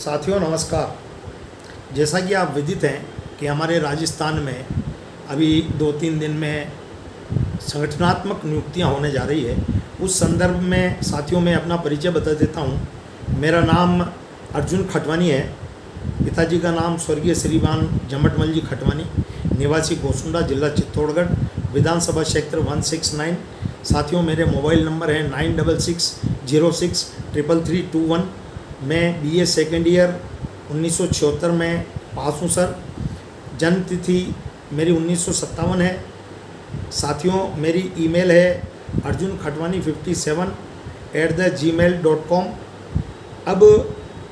साथियों नमस्कार। जैसा कि आप विदित हैं कि हमारे राजस्थान में अभी 2-3 दिन में संगठनात्मक नियुक्तियां होने जा रही है। उस संदर्भ में साथियों मैं अपना परिचय बता देता हूं। मेरा नाम अर्जुन खटवानी है। पिताजी का नाम स्वर्गीय श्रीमान जमटमल जी खटवानी, निवासी गोसुंडा, जिला चित्तौड़गढ़, विधानसभा क्षेत्र 169। साथियों मेरे मोबाइल नंबर है 9606063321। मैं BA सेकेंड ईयर 1976 में पास हूँ सर। जन्म तिथि मेरी 1957 है। साथियों मेरी ईमेल है arjunKhatwani57@gmail.com। अब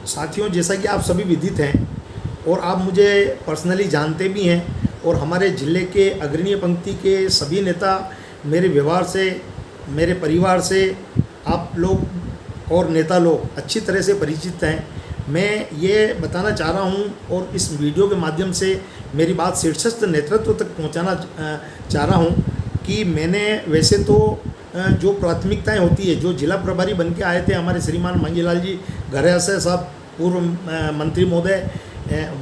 साथियों जैसा कि आप सभी विदित हैं और आप मुझे पर्सनली जानते भी हैं और हमारे ज़िले के अग्रणीय पंक्ति के सभी नेता मेरे व्यवहार से, मेरे परिवार से आप लोग और नेता लोग अच्छी तरह से परिचित हैं। मैं ये बताना चाह रहा हूँ और इस वीडियो के माध्यम से मेरी बात शीर्षस्थ नेतृत्व तक पहुँचाना चाह रहा हूँ कि मैंने वैसे तो जो प्राथमिकताएं होती है, जो जिला प्रभारी बन के आए थे हमारे श्रीमान मंगीलाल जी घरेसे साहब, पूर्व मंत्री महोदय,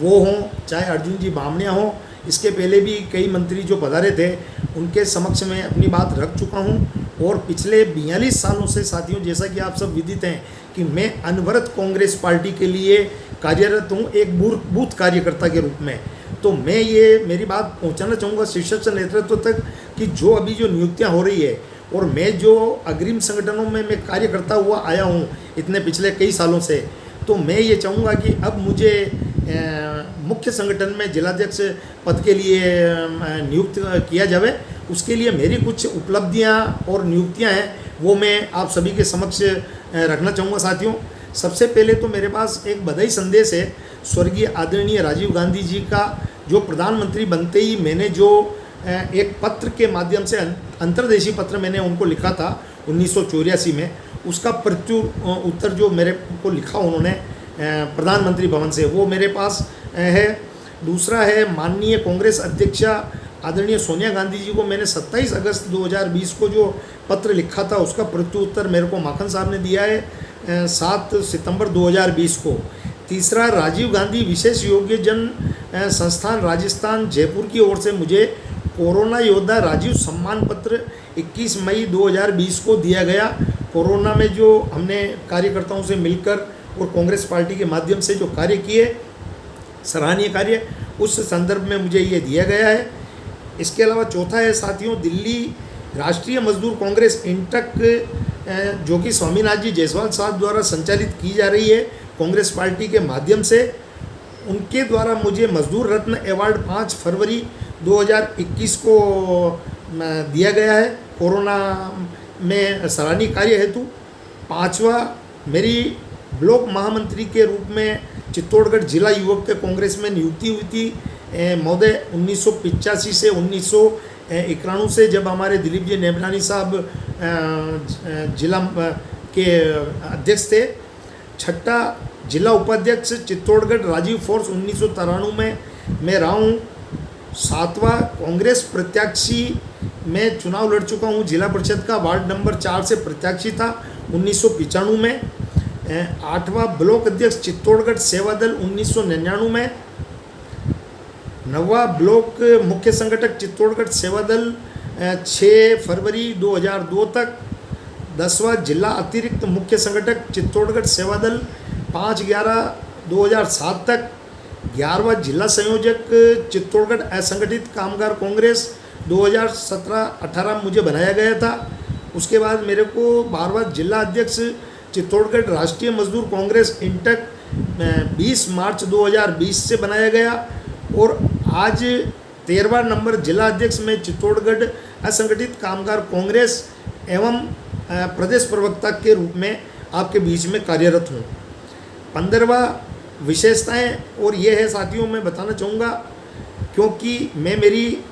वो हों चाहे अर्जुन जी बामणिया हों, इसके पहले भी कई मंत्री जो पधारे थे उनके समक्ष में अपनी बात रख चुका हूं। और पिछले 42 सालों से साथियों जैसा कि आप सब विदित हैं कि मैं अनवरत कांग्रेस पार्टी के लिए कार्यरत हूं, एक बूथ कार्यकर्ता के रूप में। तो मैं ये मेरी बात पहुंचाना चाहूँगा शीर्षस्थ नेतृत्व तक कि जो अभी जो नियुक्तियाँ हो रही है और मैं जो अग्रिम संगठनों में मैं कार्य करता हुआ आया हूँ इतने पिछले कई सालों से, तो मैं ये चाहूँगा कि अब मुझे मुख्य संगठन में जिलाध्यक्ष पद के लिए नियुक्त किया जाए। उसके लिए मेरी कुछ उपलब्धियां और नियुक्तियां हैं, वो मैं आप सभी के समक्ष रखना चाहूँगा। साथियों सबसे पहले तो मेरे पास एक बधाई संदेश है स्वर्गीय आदरणीय राजीव गांधी जी का, जो प्रधानमंत्री बनते ही मैंने जो एक पत्र के माध्यम से अंतर्देशीय पत्र मैंने उनको लिखा था 1984 में, उसका उत्तर जो मेरे को लिखा उन्होंने प्रधानमंत्री भवन से, वो मेरे पास है। दूसरा है माननीय कांग्रेस अध्यक्षा आदरणीय सोनिया गांधी जी को मैंने 27 अगस्त 2020 को जो पत्र लिखा था उसका प्रत्युत्तर मेरे को माखन साहब ने दिया है 7 सितंबर 2020 को। तीसरा राजीव गांधी विशेष योग्य जन संस्थान राजस्थान जयपुर की ओर से मुझे कोरोना योद्धा राजीव सम्मान पत्र 21 मई 2020 को दिया गया। कोरोना में जो हमने कार्यकर्ताओं से मिलकर और कांग्रेस पार्टी के माध्यम से जो कार्य किए, सराहनीय कार्य, उस संदर्भ में मुझे ये दिया गया है। इसके अलावा चौथा है साथियों दिल्ली राष्ट्रीय मजदूर कांग्रेस इंटक, जो कि स्वामीनाथ जी जायसवाल साहब द्वारा संचालित की जा रही है कांग्रेस पार्टी के माध्यम से, उनके द्वारा मुझे मजदूर रत्न अवार्ड 5 फरवरी 2021 को दिया गया है कोरोना में सराहनीय कार्य हेतु। पाँचवा मेरी ब्लॉक महामंत्री के रूप में चित्तौड़गढ़ जिला युवक के कांग्रेस में नियुक्ति हुई थी महोदय 1985 से 1991 से, जब हमारे दिलीप जी नेमरानी साहब जिला के अध्यक्ष थे। छठा जिला उपाध्यक्ष चित्तौड़गढ़ राजीव फोर्स 1993 में मैं रहा हूँ। सातवां कांग्रेस प्रत्याशी में चुनाव लड़ चुका हूँ, जिला परिषद का वार्ड नंबर 4 से प्रत्याशी था 1995 में। आठवां ब्लॉक अध्यक्ष चित्तौड़गढ़ सेवा दल 1999 में। नौवां ब्लॉक मुख्य संगठक चित्तौड़गढ़ सेवा दल 6 फरवरी 2002 तक। 10वां जिला अतिरिक्त मुख्य संगठक चित्तौड़गढ़ सेवा दल 5/11/2007 तक। 11वां जिला संयोजक चित्तौड़गढ़ असंगठित कामगार कांग्रेस 2017-18 मुझे बनाया गया था। उसके बाद मेरे को 12वां जिला अध्यक्ष चित्तौड़गढ़ राष्ट्रीय मजदूर कांग्रेस इंटक 20 मार्च 2020 से बनाया गया। और आज 13वां नंबर जिला अध्यक्ष में चित्तौड़गढ़ असंगठित कामगार कांग्रेस एवं प्रदेश प्रवक्ता के रूप में आपके बीच में कार्यरत हूँ। 15वां विशेषताएं और ये है साथियों मैं बताना चाहूँगा, क्योंकि मैं मेरी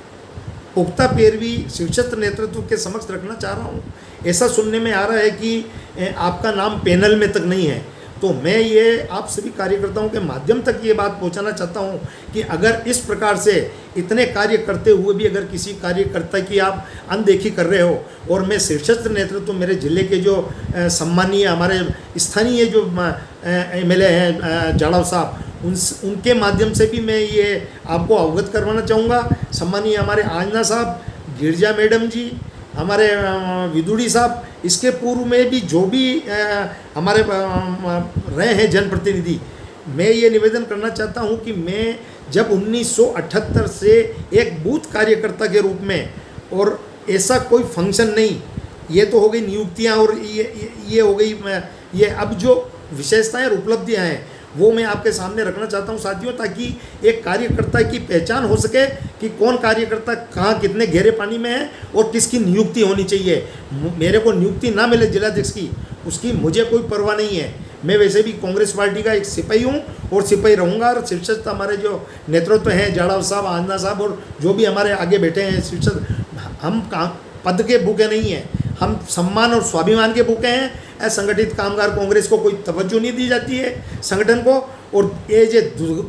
पुख्ता पैरवी शीर्षस्थ नेतृत्व के समक्ष रखना चाह रहा हूँ। ऐसा सुनने में आ रहा है कि आपका नाम पैनल में तक नहीं है, तो मैं ये आप सभी कार्यकर्ताओं के माध्यम तक ये बात पहुंचाना चाहता हूं कि अगर इस प्रकार से इतने कार्य करते हुए भी अगर किसी कार्यकर्ता की आप अनदेखी कर रहे हो, और मैं शीर्षस्थ नेतृत्व मेरे ज़िले के जो सम्मानीय हमारे स्थानीय जो MLA हैं जाड़ाव साहब, उनके माध्यम से भी मैं ये आपको अवगत करवाना चाहूँगा। सम्मानीय हमारे आंजना साहब, गिरजा मैडम जी, हमारे विदुड़ी साहब, इसके पूर्व में भी जो भी हमारे रहे हैं जनप्रतिनिधि, मैं ये निवेदन करना चाहता हूँ कि मैं जब 1978 से एक बूथ कार्यकर्ता के रूप में, और ऐसा कोई फंक्शन नहीं, ये तो हो गई नियुक्तियाँ और ये हो गई, ये अब जो विशेषताएं और उपलब्धियाँ हैं वो मैं आपके सामने रखना चाहता हूं साथियों, ताकि एक कार्यकर्ता की पहचान हो सके कि कौन कार्यकर्ता कहाँ कितने गहरे पानी में है और किसकी नियुक्ति होनी चाहिए। मेरे को नियुक्ति ना मिले जिलाध्यक्ष की, उसकी मुझे कोई परवाह नहीं है। मैं वैसे भी कांग्रेस पार्टी का एक सिपाही हूँ और सिपाही रहूँगा। और शीर्षस्थ हमारे जो नेतृत्व हैं, जाड़ाव साहब, आंजना साहब और जो भी हमारे आगे बैठे हैं शीर्षस्थ, हम पद के भूखे नहीं हैं, हम सम्मान और स्वाभिमान के भूखे हैं। असंगठित कामगार कांग्रेस को कोई तवज्जो नहीं दी जाती है संगठन को, और ये जो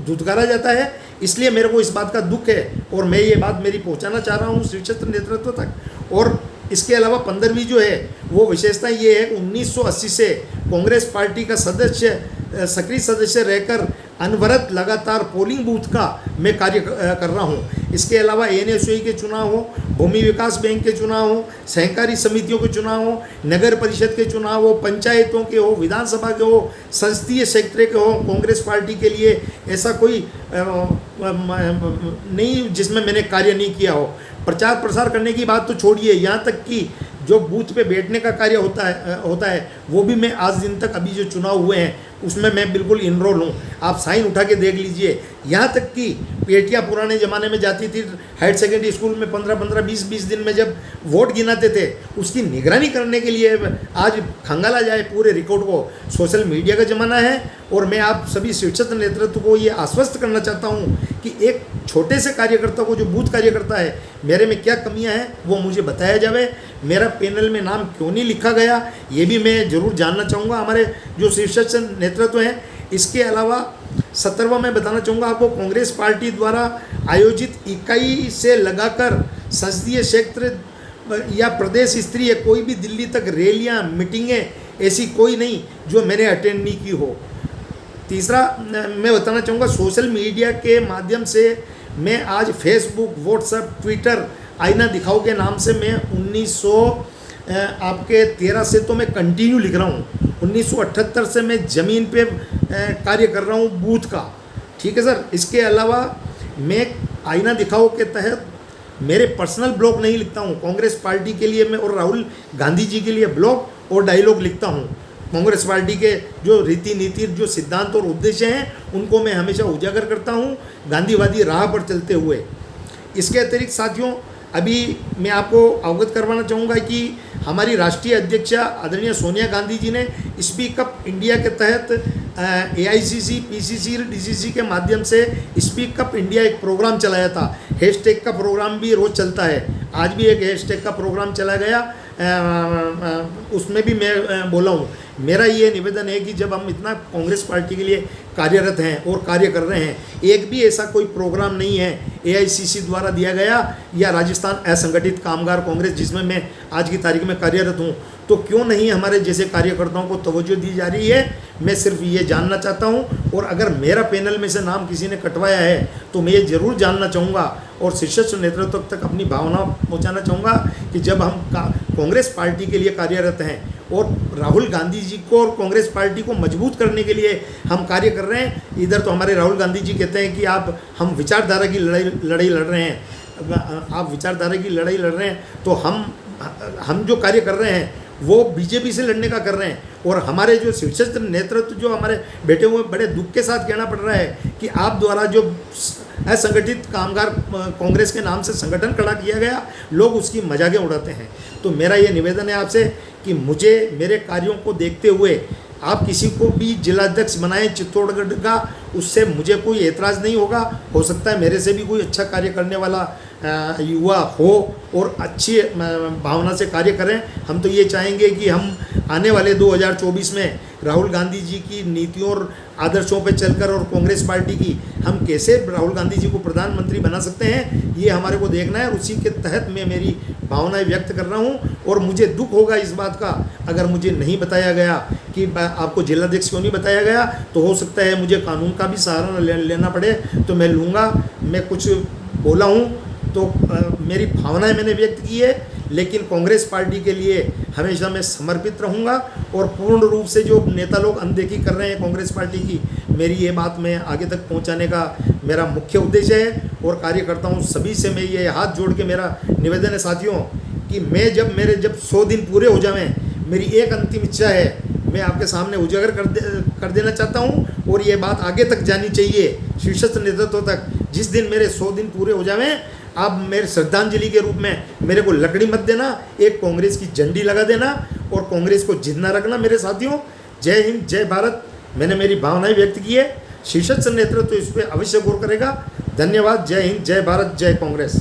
धुतकारा जाता है, इसलिए मेरे को इस बात का दुख है और मैं ये बात मेरी पहुंचाना चाह रहा हूँ शीर्षस्थ नेतृत्व तक। और इसके अलावा 15वीं जो है वो विशेषता ये है, 1980 से कांग्रेस पार्टी का सक्रिय सदस्य रहकर अनवरत लगातार पोलिंग बूथ का मैं कार्य कर रहा हूँ। इसके अलावा ANSOE के चुनाव हो, भूमि विकास बैंक के चुनाव हो, सहकारी समितियों के चुनाव हो, नगर परिषद के चुनाव हो, पंचायतों के हो, विधानसभा के हो, संसदीय क्षेत्र के हो, कांग्रेस पार्टी के लिए ऐसा कोई नहीं जिसमें मैंने कार्य नहीं किया हो। प्रचार प्रसार करने की बात तो छोड़िए, यहाँ तक कि जो बूथ पे बैठने का कार्य होता है वो भी मैं आज दिन तक, अभी जो चुनाव हुए हैं उसमें मैं बिल्कुल इनरोल हूँ। आप साइन उठा के देख लीजिए। यहाँ तक कि पेटियाँ पुराने ज़माने में जाती थी हायर सेकेंडरी स्कूल में, 15-15, 20-20 दिन में जब वोट गिनाते थे, उसकी निगरानी करने के लिए आज खंगाला जाए पूरे रिकॉर्ड को। सोशल मीडिया का ज़माना है और मैं आप सभी शीर्षस्थ नेतृत्व को ये आश्वस्त करना चाहता हूँ कि एक छोटे से कार्यकर्ता को, जो बूथ कार्यकर्ता है, मेरे में क्या कमियाँ हैं वो मुझे बताया जाए। मेरा पैनल में नाम क्यों नहीं लिखा गया ये भी मैं ज़रूर जानना चाहूँगा हमारे जो शीर्षस्थ नेतृत्व हैं। इसके अलावा 17वां मैं बताना चाहूँगा आपको, कांग्रेस पार्टी द्वारा आयोजित इकाई से लगाकर संसदीय क्षेत्र या प्रदेश स्तरीय कोई भी दिल्ली तक रैलियाँ, मीटिंगें ऐसी कोई नहीं जो मैंने अटेंड नहीं की हो। तीसरा मैं बताना चाहूँगा, सोशल मीडिया के माध्यम से मैं आज फेसबुक, व्हाट्सएप, ट्विटर, आईना दिखाओ के नाम से मैं 1913 से तो मैं कंटिन्यू लिख रहा हूँ। 1978 से मैं ज़मीन पे कार्य कर रहा हूँ बूथ का, ठीक है सर। इसके अलावा मैं आईना दिखाओ के तहत मेरे पर्सनल ब्लॉग नहीं लिखता हूँ, कांग्रेस पार्टी के लिए मैं और राहुल गांधी जी के लिए ब्लॉग और डायलॉग लिखता हूँ। कांग्रेस पार्टी के जो रीति नीति, जो सिद्धांत और उद्देश्य हैं, उनको मैं हमेशा उजागर करता हूँ गांधीवादी राह पर चलते हुए। इसके अतिरिक्त साथियों, अभी मैं आपको अवगत करवाना चाहूँगा कि हमारी राष्ट्रीय अध्यक्षा आदरणीय सोनिया गांधी जी ने स्पीक अप इंडिया के तहत AICC, PCC, DCC के माध्यम से स्पीक अप इंडिया एक प्रोग्राम चलाया था। हैशटैग का प्रोग्राम भी रोज़ चलता है, आज भी एक हैशटैग का प्रोग्राम चला गया, उसमें भी मैं बोला हूँ। मेरा ये निवेदन है कि जब हम इतना कांग्रेस पार्टी के लिए कार्यरत हैं और कार्य कर रहे हैं, एक भी ऐसा कोई प्रोग्राम नहीं है AICC द्वारा दिया गया या राजस्थान असंगठित कामगार कांग्रेस जिसमें मैं आज की तारीख में कार्यरत हूँ, तो क्यों नहीं हमारे जैसे कार्यकर्ताओं को तवज्जो दी जा रही है, मैं सिर्फ ये जानना चाहता हूँ। और अगर मेरा पैनल में से नाम किसी ने कटवाया है तो मैं ये ज़रूर जानना चाहूँगा और शीर्षस्थ नेतृत्व तक अपनी भावना पहुँचाना चाहूँगा कि जब हम कांग्रेस पार्टी के लिए कार्यरत हैं और राहुल गांधी जी को और कांग्रेस पार्टी को मजबूत करने के लिए हम कार्य कर रहे हैं। इधर तो हमारे राहुल गांधी जी कहते हैं कि हम विचारधारा की लड़ाई लड़ रहे हैं, आप विचारधारा की लड़ाई लड़ रहे हैं, तो हम जो कार्य कर रहे हैं वो बीजेपी से लड़ने का कर रहे हैं। और हमारे जो शीर्षस्थ नेतृत्व जो हमारे बैठे हुए, बड़े दुख के साथ कहना पड़ रहा है कि आप द्वारा जो असंगठित कामगार कांग्रेस के नाम से संगठन खड़ा किया गया, लोग उसकी मजाकें उड़ाते हैं। तो मेरा ये निवेदन है आपसे कि मुझे मेरे कार्यों को देखते हुए आप किसी को भी जिलाध्यक्ष बनाएं चित्तौड़गढ़ का, उससे मुझे कोई एतराज़ नहीं होगा। हो सकता है मेरे से भी कोई अच्छा कार्य करने वाला युवा हो और अच्छी भावना से कार्य करें। हम तो ये चाहेंगे कि हम आने वाले 2024 में राहुल गांधी जी की नीतियों और आदर्शों पर चलकर और कांग्रेस पार्टी की हम कैसे राहुल गांधी जी को प्रधानमंत्री बना सकते हैं, ये हमारे को देखना है। और उसी के तहत मैं मेरी भावनाएं व्यक्त कर रहा हूँ। और मुझे दुख होगा इस बात का, अगर मुझे नहीं बताया गया कि आपको जिलाध्यक्ष क्यों नहीं बताया गया, तो हो सकता है मुझे कानून का भी सहारा लेना पड़े, तो मैं लूँगा। मैं कुछ बोला हूँ तो मेरी भावनाएं मैंने व्यक्त की है, लेकिन कांग्रेस पार्टी के लिए हमेशा मैं समर्पित रहूँगा। और पूर्ण रूप से जो नेता लोग अनदेखी कर रहे हैं कांग्रेस पार्टी की, मेरी ये बात मैं आगे तक पहुँचाने का मेरा मुख्य उद्देश्य है। और कार्यकर्ताओं सभी से मैं ये हाथ जोड़ के मेरा निवेदन है साथियों, कि मैं जब 100 दिन पूरे हो जाएं, मेरी एक अंतिम इच्छा है, मैं आपके सामने उजागर कर देना चाहता हूँ। और ये बात आगे तक जानी चाहिए शीर्षस्थ नेतृत्व तक। जिस दिन मेरे 100 दिन पूरे हो जाएं, आप मेरे श्रद्धांजलि के रूप में मेरे को लकड़ी मत देना, एक कांग्रेस की झंडी लगा देना और कांग्रेस को जिंदा रखना मेरे साथियों। जय हिंद, जय भारत। मैंने मेरी भावनाएं व्यक्त की है, शीर्षस्थ नेतृत्व इस पर अवश्य गौर करेगा। धन्यवाद। जय हिंद, जय भारत, जय कांग्रेस।